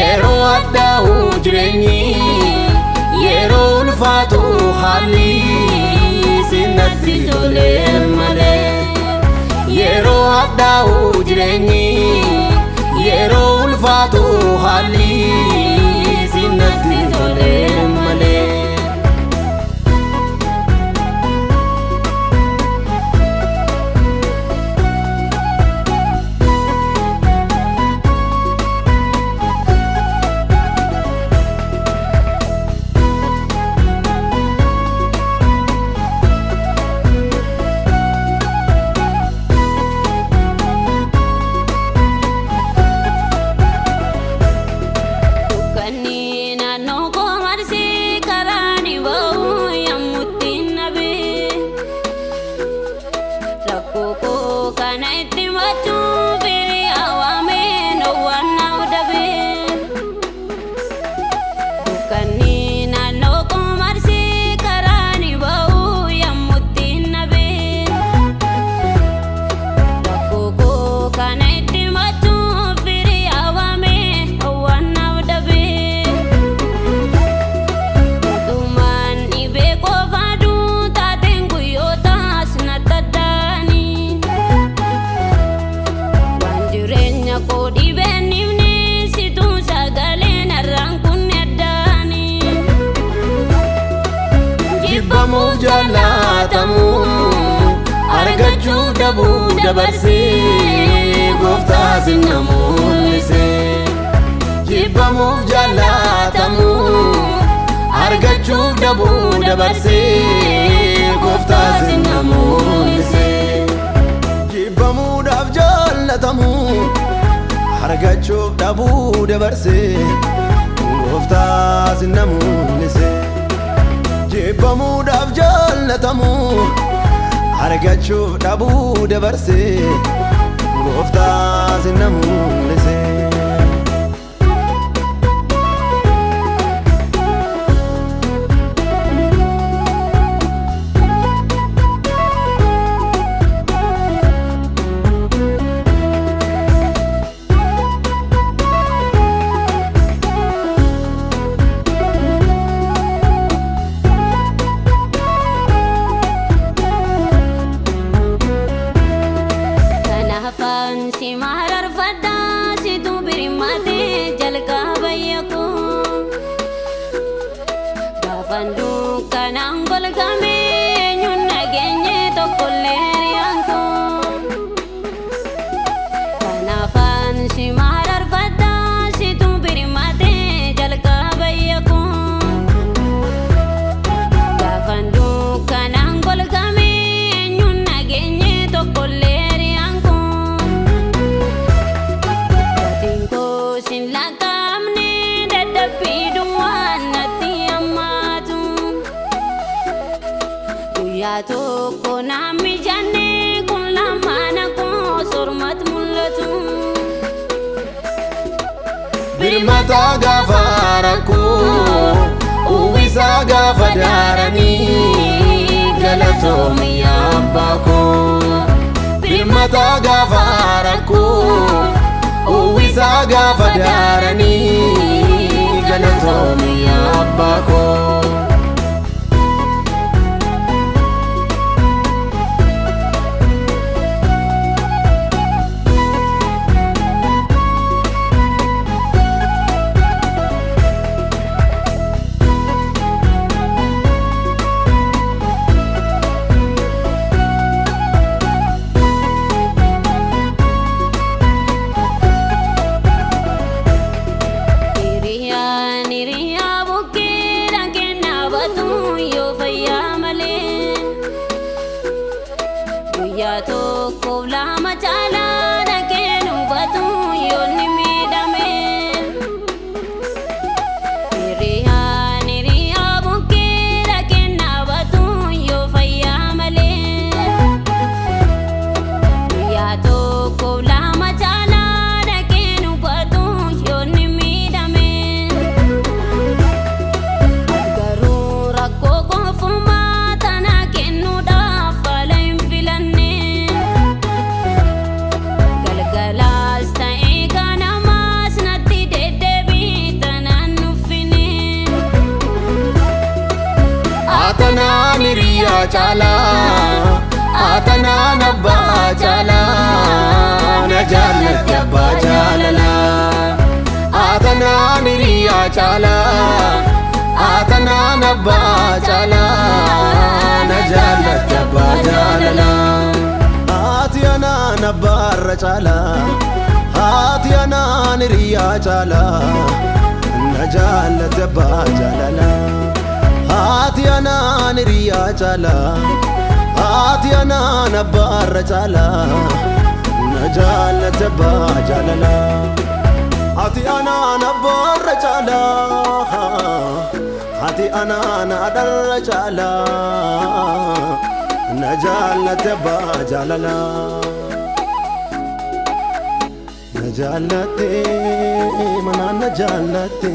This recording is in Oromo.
yeroo addaa'u jireenyi yeroo ulfaatu haalli sinatti tolee malee yeroo addaa'u jireenyi yeroo ulfaatu haalli sinatti tolee malee. Jibbamuuf jaallatamu argachuu dhabuu dabarsee gooftaa sinna mul'ise. Jibbamuuf jaallatamu argachuu dhabuu dabarsee gooftaa sinna mul'ise. Jibbamuudhaaf jaallatamu argachuuf dhabuu dabarsee gooftaa sinna mul'ise. Jibbamuudhaaf jaallatamu argachuuf dhabuu dabarsee gooftaa sinna mul'ise. Tokko namni janne kun lamana koo sormat mul'atu. Birmata gaafa rakkoo uwwisa gaafa daaranii galatoomi abbaa koo. Birmata gaafa rakkoo uwwisa gaafa daaranii galatoomi abbaa koo. chala atana nabba chala na jaalatti abba jalala atana niriya chala atana nabba chala na jaalatti abba jalala atiyana nabba chala atiyana niriya chala na jaalatti abba jalala atiyana niriya chala atiyana nabba chala na jaalatti abba jalala atiyana nabba chala atiyana nadar chala na jaalatti abba jalala na jaalatti mana na jaalatti